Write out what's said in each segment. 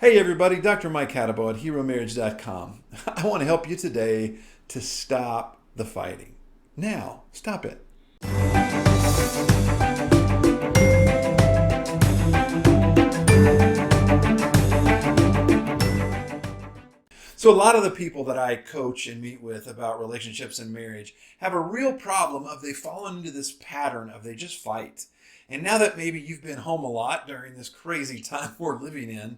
Hey everybody, Dr. Mike Hattabaugh at HeroMarriage.com. I want to help you today to stop the fighting. Now, stop it. So, a lot of the people that I coach and meet with about relationships and marriage have a real problem of they've fallen into this pattern of they just fight. And now that maybe you've been home a lot during this crazy time we're living in,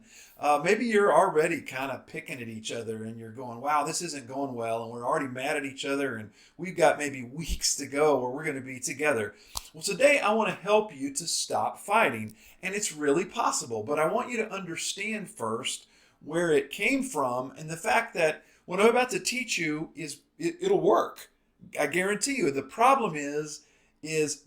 maybe you're already kind of picking at each other and you're going, wow, this isn't going well. And we're already mad at each other and we've got maybe weeks to go where we're going to be together. Well, today I want to help you to stop fighting. And it's really possible. But I want you to understand first where it came from and the fact that what I'm about to teach you it'll work. I guarantee you. The problem is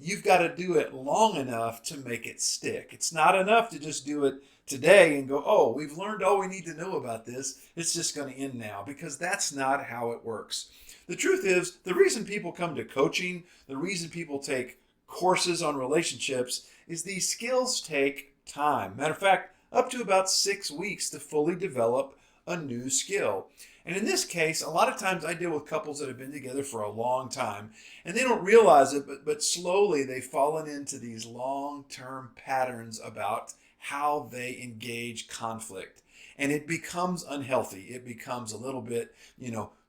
you've got to do it long enough to make it stick. It's not enough to just do it today and go, oh, we've learned all we need to know about this. It's just going to end now, because that's not how it works. The truth is, the reason people come to coaching, the reason people take courses on relationships is these skills take time. Matter of fact, up to about 6 weeks to fully develop a new skill. And in this case, a lot of times I deal with couples that have been together for a long time and they don't realize it, but slowly they've fallen into these long-term patterns about how they engage conflict. And it becomes unhealthy. It becomes a little bit,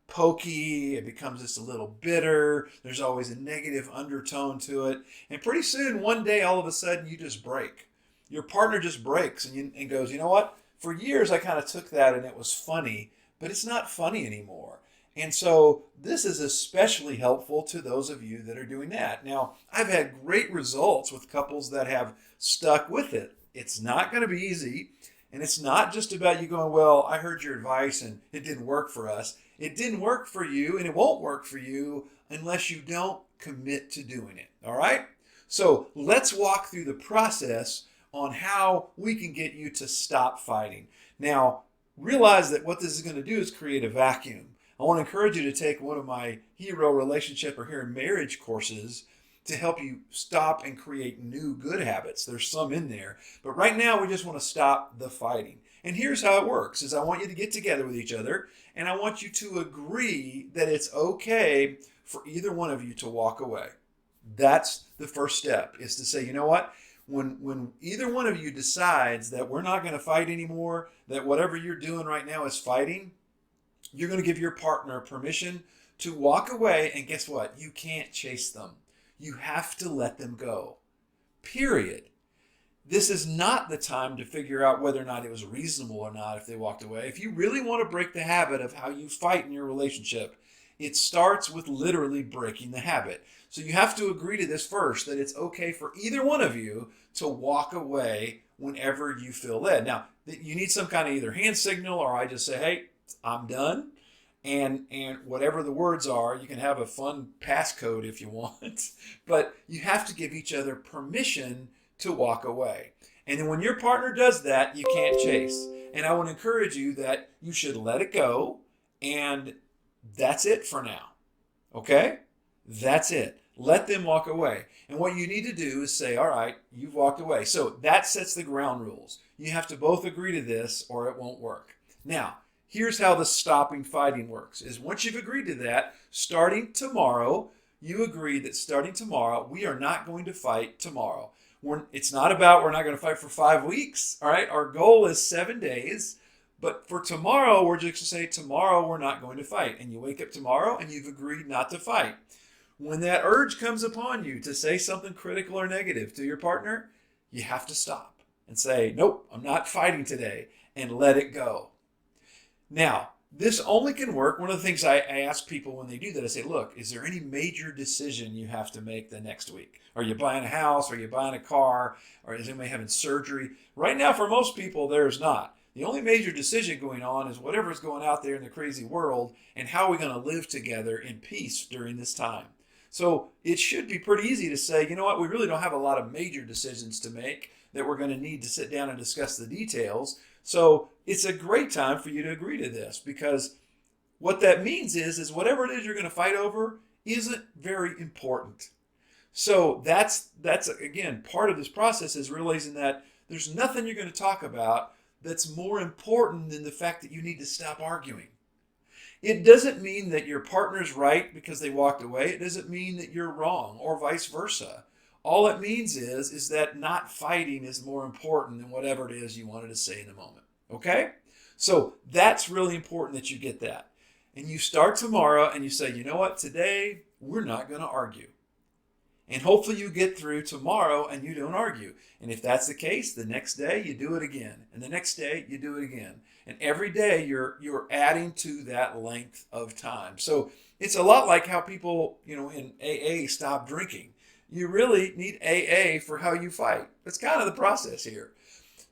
pokey. It becomes just a little bitter. There's always a negative undertone to it. And pretty soon, one day, all of a sudden, you just break. Your partner just breaks and goes, you know what? For years, I kind of took that and it was funny, but it's not funny anymore. And so this is especially helpful to those of you that are doing that. Now, I've had great results with couples that have stuck with it. It's not going to be easy. And it's not just about you going, well, I heard your advice and it didn't work for us. It didn't work for you and it won't work for you unless you don't commit to doing it. All right? So let's walk through the process on how we can get you to stop fighting. Now, realize that what this is going to do is create a vacuum. I want to encourage you to take one of my Hero Relationship or Hero Marriage courses to help you stop and create new good habits. There's some in there. But right now, we just want to stop the fighting. And here's how it works, is I want you to get together with each other, and I want you to agree that it's okay for either one of you to walk away. That's the first step, is to say, you know what? When either one of you decides that we're not going to fight anymore, that whatever you're doing right now is fighting, you're going to give your partner permission to walk away. And guess what? You can't chase them. You have to let them go. Period. This is not the time to figure out whether or not it was reasonable or not if they walked away. If you really want to break the habit of how you fight in your relationship, it starts with literally breaking the habit. So you have to agree to this first, that it's okay for either one of you to walk away whenever you feel led. Now, you need some kind of either hand signal, or I just say, hey, I'm done. And whatever the words are, you can have a fun passcode if you want. But you have to give each other permission to walk away. And then when your partner does that, you can't chase. And I want to encourage you that you should let it go, and that's it for now. Okay? That's it. Let them walk away. And what you need to do is say, all right, you've walked away. So that sets the ground rules. You have to both agree to this or it won't work. Now, here's how the stopping fighting works, is once you've agreed to that, starting tomorrow, you agree that starting tomorrow, we are not going to fight tomorrow. It's not about we're not going to fight for 5 weeks. All right? Our goal is 7 days. But for tomorrow, we're just going to say tomorrow we're not going to fight. And you wake up tomorrow and you've agreed not to fight. When that urge comes upon you to say something critical or negative to your partner, you have to stop and say, nope, I'm not fighting today, and let it go. Now, this only can work. One of the things I ask people when they do that, I say, look, is there any major decision you have to make the next week? Are you buying a house? Are you buying a car? Or is anybody having surgery? Right now, for most people, there's not. The only major decision going on is whatever's going out there in the crazy world, and how are we going to live together in peace during this time. So it should be pretty easy to say, you know what, we really don't have a lot of major decisions to make that we're going to need to sit down and discuss the details. So it's a great time for you to agree to this, because what that means is whatever it is you're going to fight over isn't very important. So that's again, part of this process is realizing that there's nothing you're going to talk about that's more important than the fact that you need to stop arguing. It doesn't mean that your partner's right because they walked away. It doesn't mean that you're wrong or vice versa. All it means is that not fighting is more important than whatever it is you wanted to say in the moment. Okay? So that's really important that you get that. And you start tomorrow and you say, you know what, today we're not going to argue. And hopefully you get through tomorrow and you don't argue. And if that's the case, the next day you do it again. And the next day you do it again. And every day you're adding to that length of time. So it's a lot like how people, in AA stop drinking. You really need AA for how you fight. That's kind of the process here.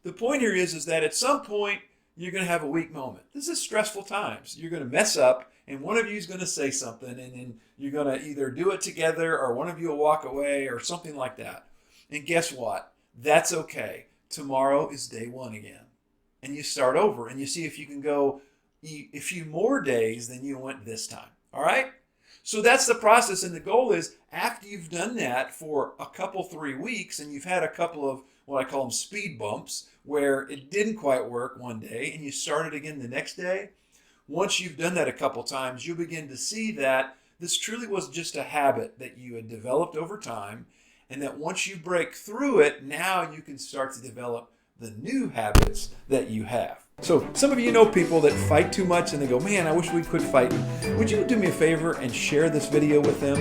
The point here is that at some point you're going to have a weak moment. This is stressful times. You're going to mess up and one of you is going to say something and then you're going to either do it together or one of you will walk away or something like that. And guess what? That's okay. Tomorrow is day one again. And you start over and you see if you can go a few more days than you went this time. All right? So that's the process. And the goal is after you've done that for a couple, 3 weeks, and you've had a couple of what I call them speed bumps where it didn't quite work one day and you start it again the next day. Once you've done that a couple times, you'll begin to see that this truly was just a habit that you had developed over time, and that once you break through it, now you can start to develop the new habits that you have. So some of you know people that fight too much and they go, man, I wish we quit fighting. Would you do me a favor and share this video with them?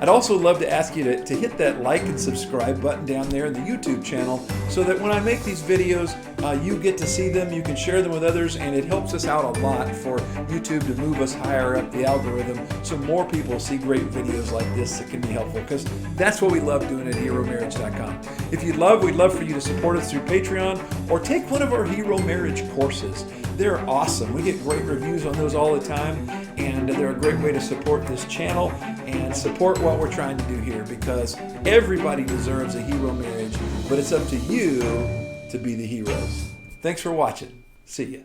I'd also love to ask you to hit that like and subscribe button down there in the YouTube channel so that when I make these videos, you get to see them, you can share them with others, and it helps us out a lot for YouTube to move us higher up the algorithm so more people see great videos like this that can be helpful, because that's what we love doing at HeroMarriage.com. If we'd love for you to support us through Patreon or take one of our Hero Marriage courses. They're awesome. We get great reviews on those all the time, and they're a great way to support this channel and support what we're trying to do here, because everybody deserves a hero marriage, but it's up to you to be the heroes. Thanks for watching. See ya.